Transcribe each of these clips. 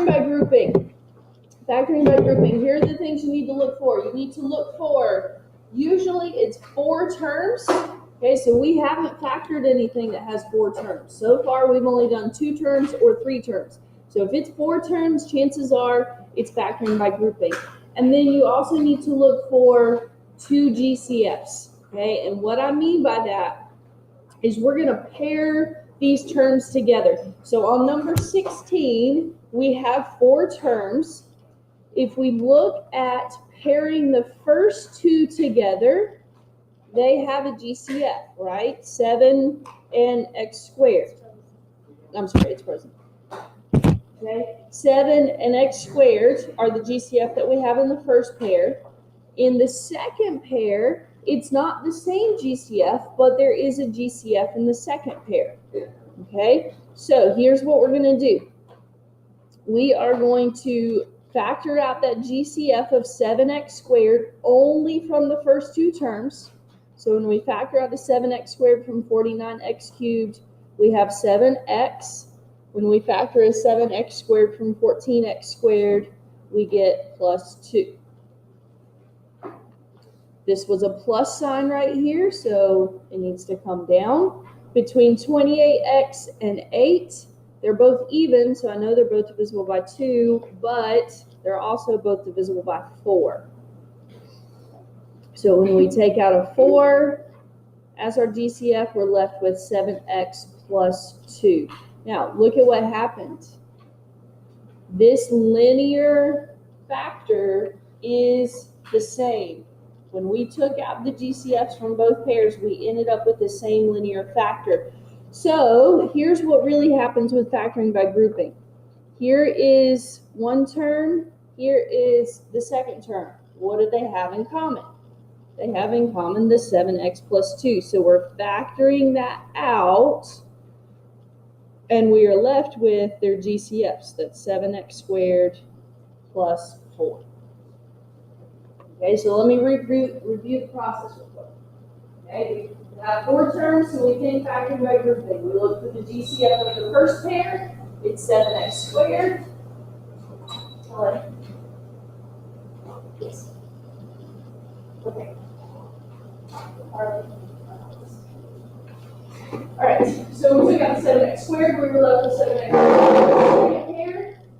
factoring by grouping. Factoring by grouping. Here are the things you need to look for. You need to look for, usually it's 4 terms. Okay, so we haven't factored anything that has 4 terms. So far, we've only done 2 terms or 3 terms. So if it's 4 terms, chances are it's factoring by grouping. And then you also need to look for 2 GCFs. Okay, and what I mean by that is we're going to pair these terms together. So on number 16, we have 4 terms. If we look at pairing the first 2 together, they have a GCF, right? 7 and x squared. I'm sorry, it's present. Okay, 7 and x squared are the GCF that we have in the first pair. In the second pair, it's not the same GCF, but there is a GCF in the second pair. Okay, so here's what we're going to do. We are going to factor out that GCF of 7x squared only from the first 2 terms. So when we factor out the 7x squared from 49x cubed, we have 7x. When we factor a 7x squared from 14x squared, we get plus 2. This was a plus sign right here, so it needs to come down. Between 28x and 8, they're both even, so I know they're both divisible by 2, but they're also both divisible by 4. So when we take out a 4 as our GCF, we're left with 7x plus 2. Now, look at what happened. This linear factor is the same. When we took out the GCFs from both pairs, we ended up with the same linear factor. So here's what really happens with factoring by grouping. Here is one term, here is the second term. What do they have in common? They have in common the 7x plus 2. So we're factoring that out, and we are left with their GCFs. That's 7x squared plus 4. Okay, so let me review the process real quick. Okay, we have 4 terms, so we can factor by grouping. We look for the GCF of the first pair. It's 7x squared. Yes. Okay. All right, so we took out the 7x squared, we were left with 7x squared here.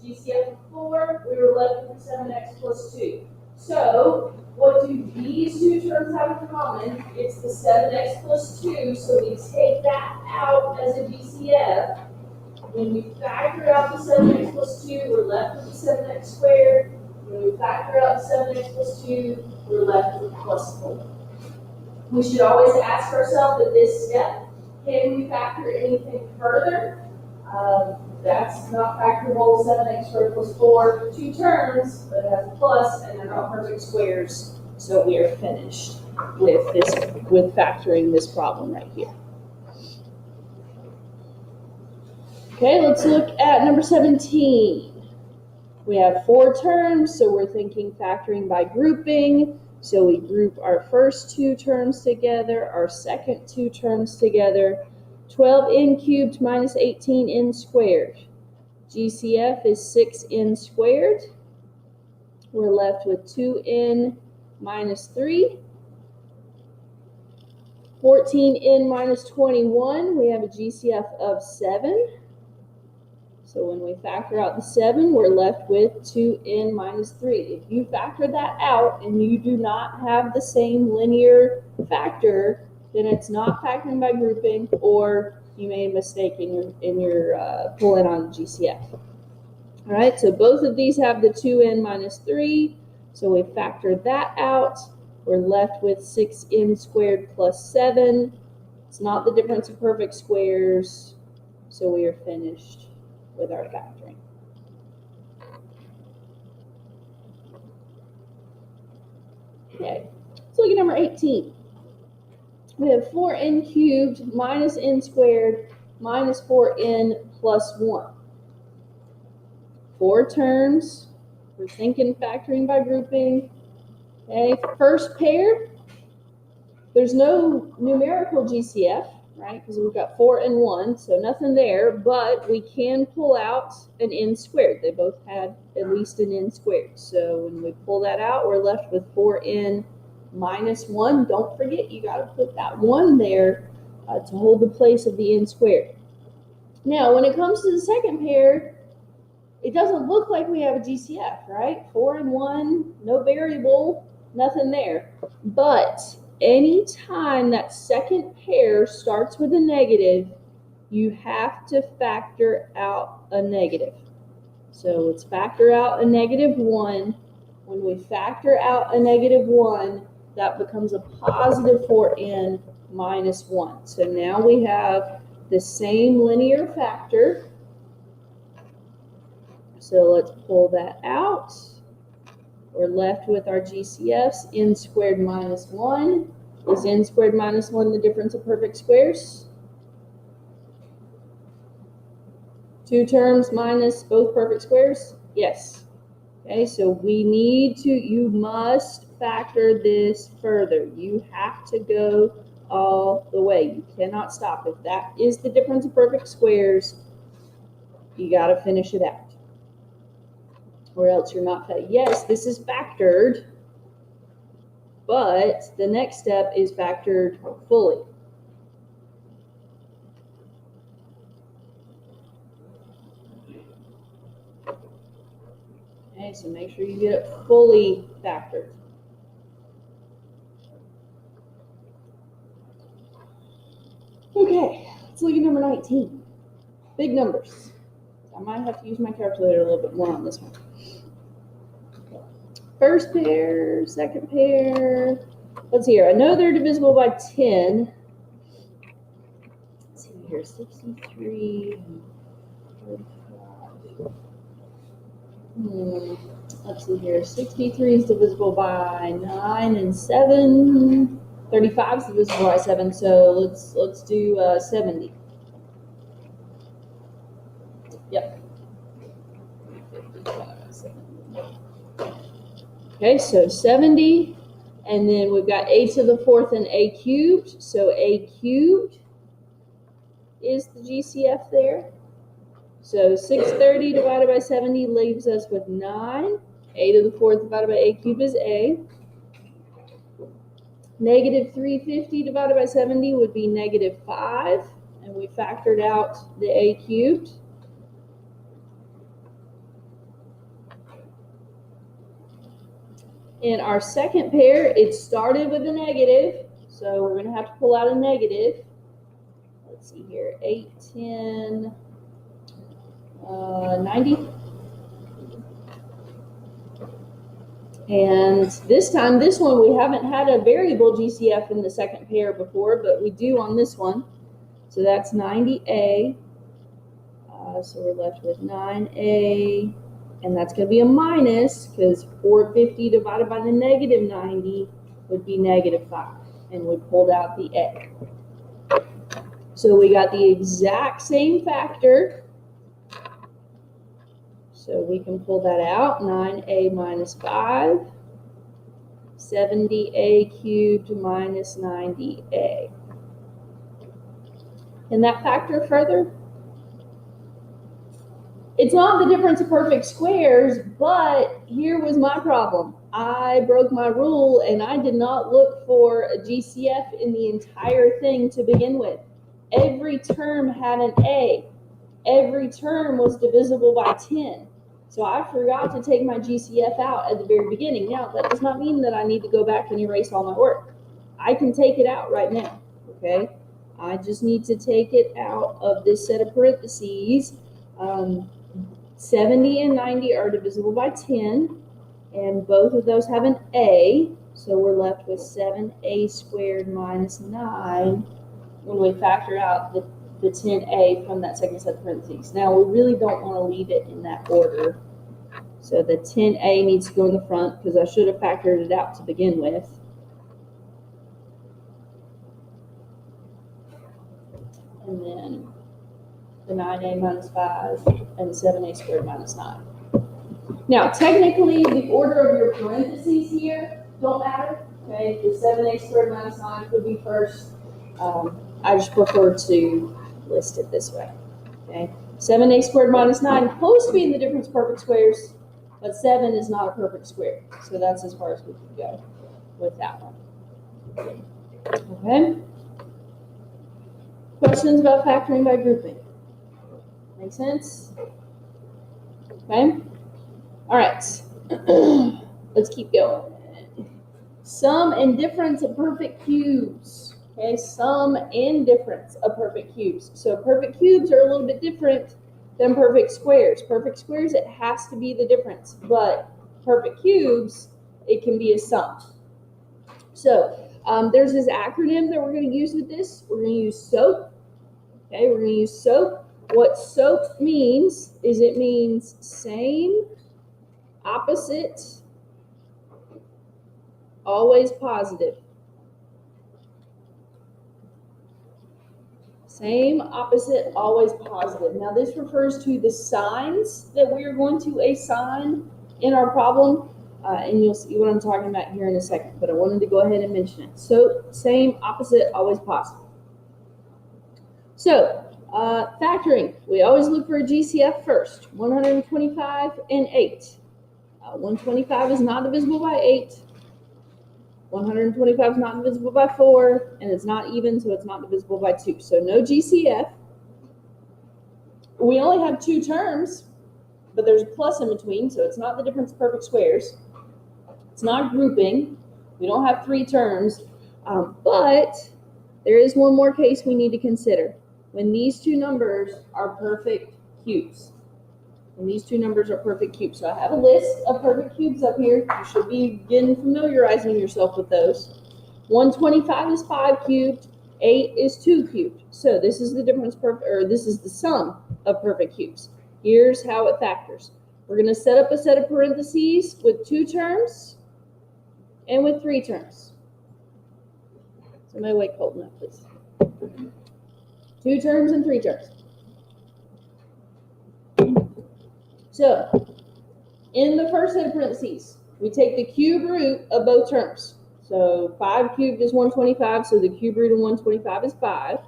GCF of 4, we were left with 7x plus 2. So, what do these 2 terms have in common? It's the 7x plus 2, so we take that out as a GCF. When we factor out the 7x plus 2, we're left with the 7x squared. When we factor out the 7x plus 2, we're left with plus 4. We should always ask ourselves at this step, can we factor anything further? That's not factorable. 7x squared plus 4, 2 terms, but it has a plus, and they're not perfect squares, so we are finished with factoring this problem right here. Okay, let's look at number 17. We have 4 terms, so we're thinking factoring by grouping. So we group our first 2 terms together, our second 2 terms together. 12n cubed minus 18n squared. GCF is 6n squared. We're left with 2n minus 3. 14n minus 21, we have a GCF of 7. So when we factor out the 7, we're left with 2n minus 3. If you factor that out and you do not have the same linear factor, then it's not factoring by grouping, or you made a mistake in your pulling on GCF. All right, so both of these have the 2n minus 3, so we factor that out. We're left with 6n squared plus 7. It's not the difference of perfect squares, so we are finished with our factoring. Okay, let's look at number 18. We have 4n cubed minus n squared minus 4n plus 1. 4 terms. We're thinking factoring by grouping. Okay, first pair, there's no numerical GCF. right? Because we've got 4 and 1, so nothing there, but we can pull out an n squared. They both had at least an n squared. So when we pull that out, we're left with 4n minus 1. Don't forget, you got to put that 1 there to hold the place of the n squared. Now, when it comes to the second pair, it doesn't look like we have a GCF, right? 4 and 1, no variable, nothing there. But anytime that second pair starts with a negative, you have to factor out a negative. So let's factor out a negative 1. When we factor out a negative 1, that becomes a positive 4n minus 1. So now we have the same linear factor. So let's pull that out. We're left with our GCFs, n squared minus 1. Is n squared minus 1 the difference of perfect squares? Two terms minus both perfect squares? Yes. Okay, so you must factor this further. You have to go all the way. You cannot stop. If that is the difference of perfect squares, you got to finish it out. Or else you're not factored. Yes, this is factored, but the next step is factored fully. Okay, so make sure you get it fully factored. Okay, let's look at number 19. Big numbers. I might have to use my calculator a little bit more on this one. First pair, second pair. Let's see here. I know they're divisible by 10. Let's see here. 63. 45. Let's see here. 63 is divisible by 9 and 7. 35 is divisible by 7. So let's do 70. Yep. Okay, so 70, and then we've got a to the 4th and a cubed, so a cubed is the GCF there. So 630 divided by 70 leaves us with 9. A to the 4th divided by a cubed is a. Negative 350 divided by 70 would be negative 5, and we factored out the a cubed. In our second pair, it started with a negative, so we're going to have to pull out a negative. Let's see here, 8, 10, 90. And this time, this one, we haven't had a variable GCF in the second pair before, but we do on this one. So that's 90a. So we're left with 9a. And that's going to be a minus, because 450 divided by the negative 90 would be negative 5. And we pulled out the a. So we got the exact same factor. So we can pull that out. 9a minus 5. 70a cubed minus 90a. Can that factor further? It's not the difference of perfect squares, but here was my problem. I broke my rule and I did not look for a GCF in the entire thing to begin with. Every term had an A. Every term was divisible by 10. So I forgot to take my GCF out at the very beginning. Now, that does not mean that I need to go back and erase all my work. I can take it out right now, okay? I just need to take it out of this set of parentheses. 70 and 90 are divisible by 10, and both of those have an A, so we're left with 7a squared minus 9 when we factor out the 10a from that second set of parentheses. Now, we really don't want to leave it in that order, so the 10a needs to go in the front because I should have factored it out to begin with. And then the 9a minus 5, and 7a squared minus 9. Now, technically, the order of your parentheses here don't matter. Okay, the 7a squared minus 9 could be first. I just prefer to list it this way. Okay, 7a squared minus 9 is supposed to be in the difference of perfect squares, but 7 is not a perfect square. So that's as far as we can go with that one. Okay? Questions about factoring by grouping? Make sense? Okay? All right. Let's keep going. Sum and difference of perfect cubes. Okay, sum and difference of perfect cubes. So perfect cubes are a little bit different than perfect squares. Perfect squares, it has to be the difference, but perfect cubes, it can be a sum. So there's this acronym that we're going to use with this. We're going to use SOAP. Okay, we're going to use SOAP. What SOAP means is it means same, opposite, always positive. Same, opposite, always positive. Now this refers to the signs that we are going to assign in our problem, and you'll see what I'm talking about here in a second, but I wanted to go ahead and mention it. So same, opposite, always positive. So factoring, we always look for a GCF first, 125 and 8. 125 is not divisible by 8. 125 is not divisible by 4, and it's not even, so it's not divisible by 2. So no GCF. We only have 2 terms, but there's a plus in between, so it's not the difference of perfect squares. It's not grouping. We don't have 3 terms, but there is one more case we need to consider. When these 2 numbers are perfect cubes. When these 2 numbers are perfect cubes. So I have a list of perfect cubes up here. You should be familiarizing yourself with those. 125 is 5 cubed. 8 is 2 cubed. So this is the difference, this is the sum of perfect cubes. Here's how it factors. We're going to set up a set of parentheses with 2 terms and with 3 terms. Somebody wake Colton up, please. 2 terms and 3 terms. So, in the first set of parentheses, we take the cube root of both terms. So 5 cubed is 125, so the cube root of 125 is 5.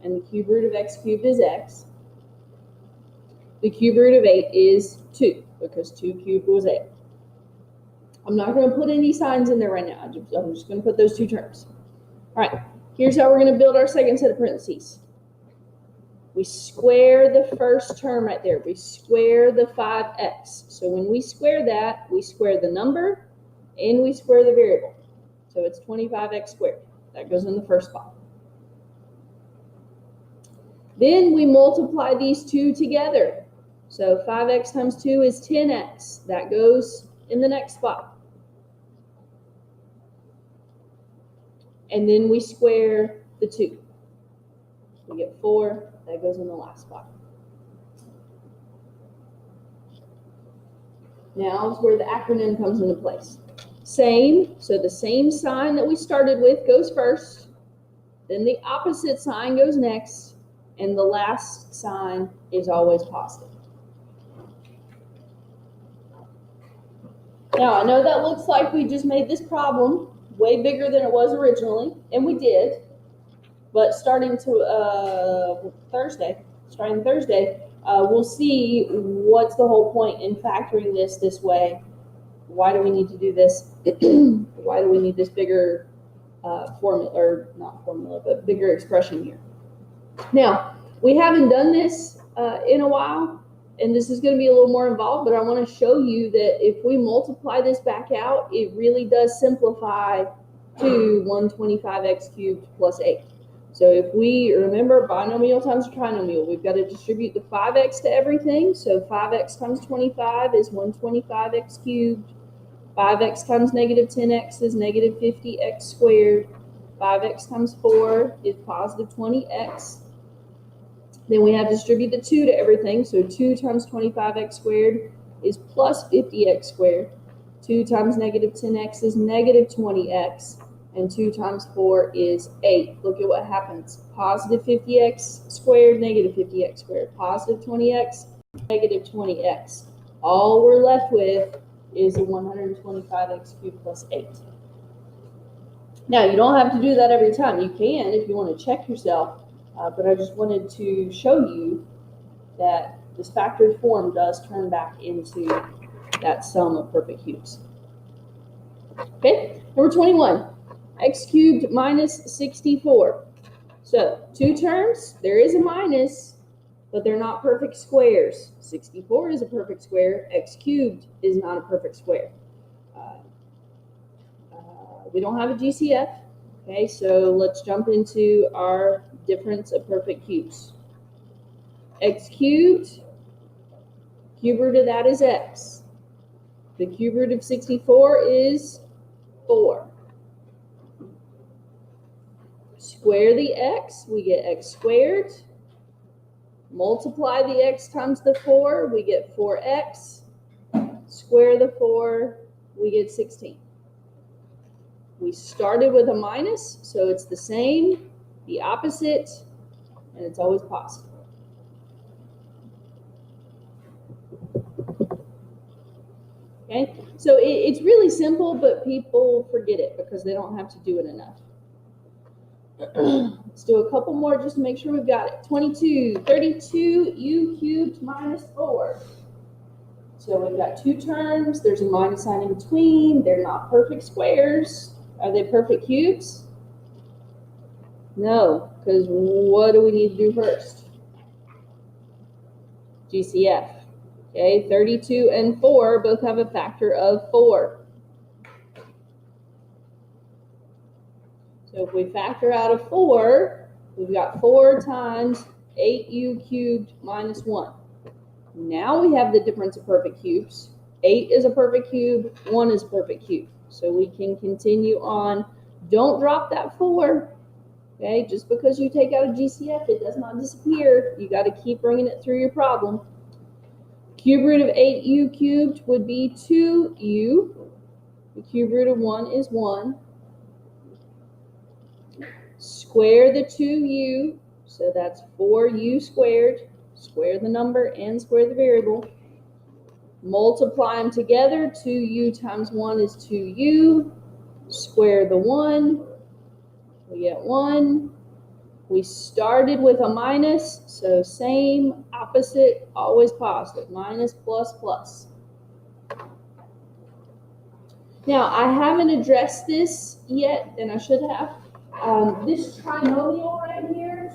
And the cube root of x cubed is x. The cube root of 8 is 2, because 2 cubed was 8. I'm not going to put any signs in there right now. I'm just going to put those 2 terms. All right, here's how we're going to build our second set of parentheses. We square the first term right there. We square the 5x. So when we square that, we square the number and we square the variable. So it's 25x squared. That goes in the first spot. Then we multiply these 2 together. So 5x times 2 is 10x. That goes in the next spot. And then we square the 2. We get 4. That goes in the last spot. Now is where the acronym comes into place. Same, so the same sign that we started with goes first, then the opposite sign goes next, and the last sign is always positive. Now, I know that looks like we just made this problem way bigger than it was originally, and we did. But starting Thursday, we'll see what's the whole point in factoring this way. Why do we need to do this? Why do we need this bigger bigger expression here? Now, we haven't done this in a while, and this is going to be a little more involved, but I want to show you that if we multiply this back out, it really does simplify to 125x cubed plus 8. So if we remember binomial times trinomial, we've got to distribute the 5x to everything. So 5x times 25 is 125x cubed. 5x times negative 10x is negative 50x squared. 5x times 4 is positive 20x. Then we have to distribute the 2 to everything. So 2 times 25x squared is plus 50x squared. 2 times negative 10x is negative 20x. And 2 times 4 is 8. Look at what happens. Positive 50x squared, negative 50x squared. Positive 20x, negative 20x. All we're left with is a 125x cubed plus 8. Now, you don't have to do that every time. You can if you want to check yourself, but I just wanted to show you that this factored form does turn back into that sum of perfect cubes. Okay, number 21, x cubed minus 64. So, two terms, there is a minus, but they're not perfect squares. 64 is a perfect square, x cubed is not a perfect square. We don't have a GCF, okay, so let's jump into our difference of perfect cubes. X cubed, cube root of that is x. The cube root of 64 is 4. Square the x, we get x squared. Multiply the x times the 4, we get 4x. Square the 4, we get 16. We started with a minus, so it's the same, the opposite, and it's always positive. Okay, so it's really simple, but people forget it because they don't have to do it enough. Let's do a couple more just to make sure we've got it. 22, 32 u cubed minus 4. So we've got two terms. There's a minus sign in between. They're not perfect squares. Are they perfect cubes? No, because what do we need to do first? GCF. Okay, 32 and 4 both have a factor of 4. So if we factor out of 4, we've got 4 times 8u cubed minus 1. Now we have the difference of perfect cubes. 8 is a perfect cube, 1 is a perfect cube. So we can continue on. Don't drop that 4. Okay, just because you take out a GCF, it does not disappear. You got to keep bringing it through your problem. Cube root of 8u cubed would be 2u. The cube root of 1 is 1. Square the 2u, so that's 4u squared. Square the number and square the variable. Multiply them together. 2u times 1 is 2u. Square the 1. We get 1. We started with a minus, so same, opposite, always positive. Minus, plus, plus. Now, I haven't addressed this yet, and I should have. This trinomial right here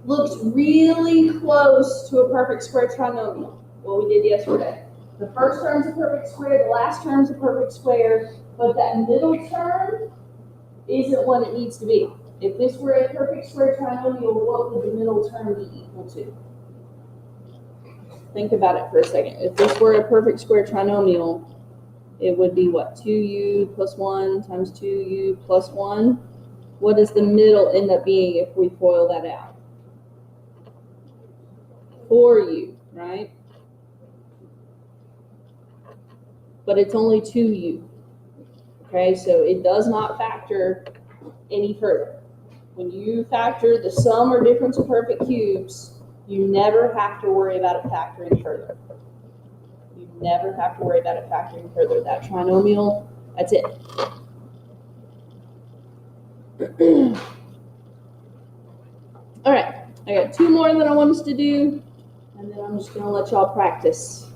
looks really close to a perfect square trinomial, what we did yesterday. The first term's a perfect square, the last term's a perfect square, but that middle term isn't what it needs to be. If this were a perfect square trinomial, what would the middle term be equal to? Think about it for a second. If this were a perfect square trinomial, it would be what? 2u plus 1 times 2u plus 1. What does the middle end up being if we FOIL that out? 4u, right? But it's only 2u. Okay, so it does not factor any further. When you factor the sum or difference of perfect cubes, you never have to worry about it factoring further. You never have to worry about it factoring further. That trinomial, that's it. All right, I got 2 more that I want us to do, and then I'm just going to let y'all practice.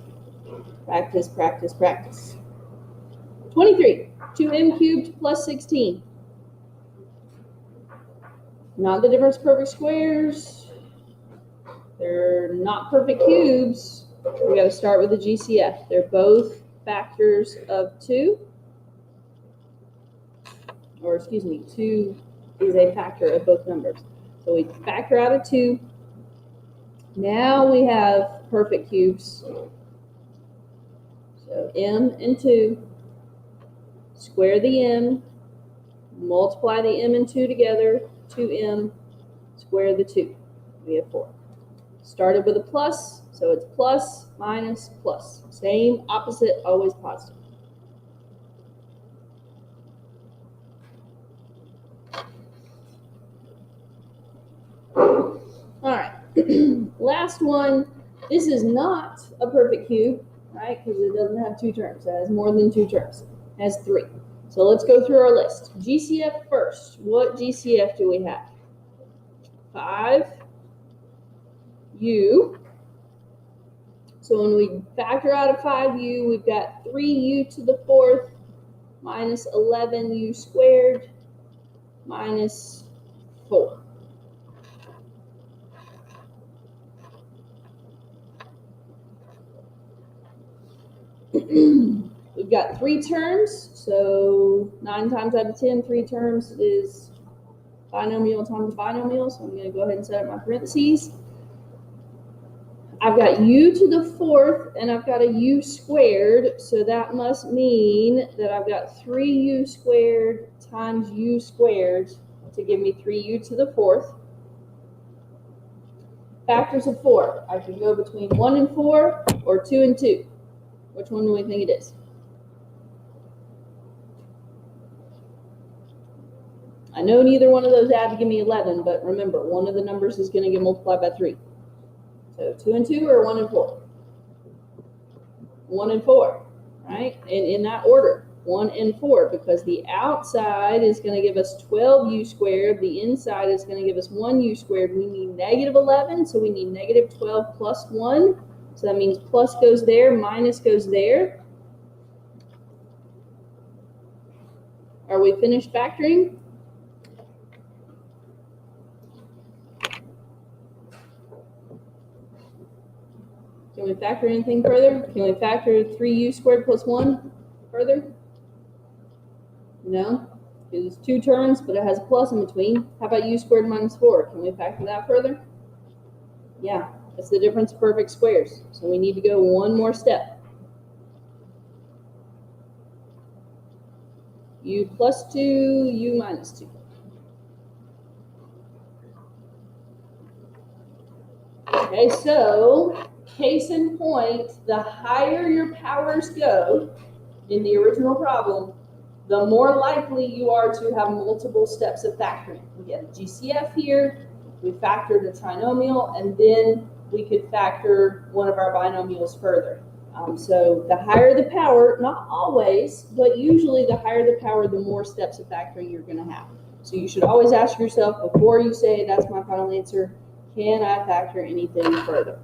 Practice, practice, practice. 23, 2m cubed plus 16. Not the difference of perfect squares. They're not perfect cubes. We got to start with the GCF. They're both factors of 2. Or excuse me, 2 is a factor of both numbers. So we factor out of 2. Now we have perfect cubes. So m and 2. Square the m. Multiply the m and 2 together. 2m. Square the 2. We have 4. Started with a plus, so it's plus, minus, plus. Same, opposite, always positive. All right, last one. This is not a perfect cube, right? Because it doesn't have 2 terms. It has more than 2 terms. It has 3. So let's go through our list. GCF first. What GCF do we have? 5u. So when we factor out a 5u, we've got 3u to the fourth minus 11u squared minus 4. We've got 3 terms, so 9 times out of 10, 3 terms is binomial times binomial, so I'm going to go ahead and set up my parentheses. I've got u to the fourth, and I've got a u squared, so that must mean that I've got 3u squared times u squared to give me 3u to the fourth. Factors of 4. I can go between 1 and 4 or 2 and 2. Which one do we think it is? I know neither one of those add to give me 11, but remember, one of the numbers is going to get multiplied by 3. So 2 and 2 or 1 and 4? 1 and 4, right? And in that order, 1 and 4, because the outside is going to give us 12u squared, the inside is going to give us 1u squared. We need negative 11, so we need negative 12 plus 1. So that means plus goes there, minus goes there. Are we finished factoring? Can we factor anything further? Can we factor 3u squared plus 1 further? No, it's 2 terms, but it has a plus in between. How about u squared minus 4? Can we factor that further? Yeah, that's the difference of perfect squares. So we need to go one more step. U plus 2, u minus 2. Okay, so case in point, the higher your powers go in the original problem, the more likely you are to have multiple steps of factoring. We get a GCF here, we factored a trinomial, and then we could factor one of our binomials further. So the higher the power, not always, but usually the higher the power, the more steps of factoring you're going to have. So you should always ask yourself before you say, that's my final answer, can I factor anything further?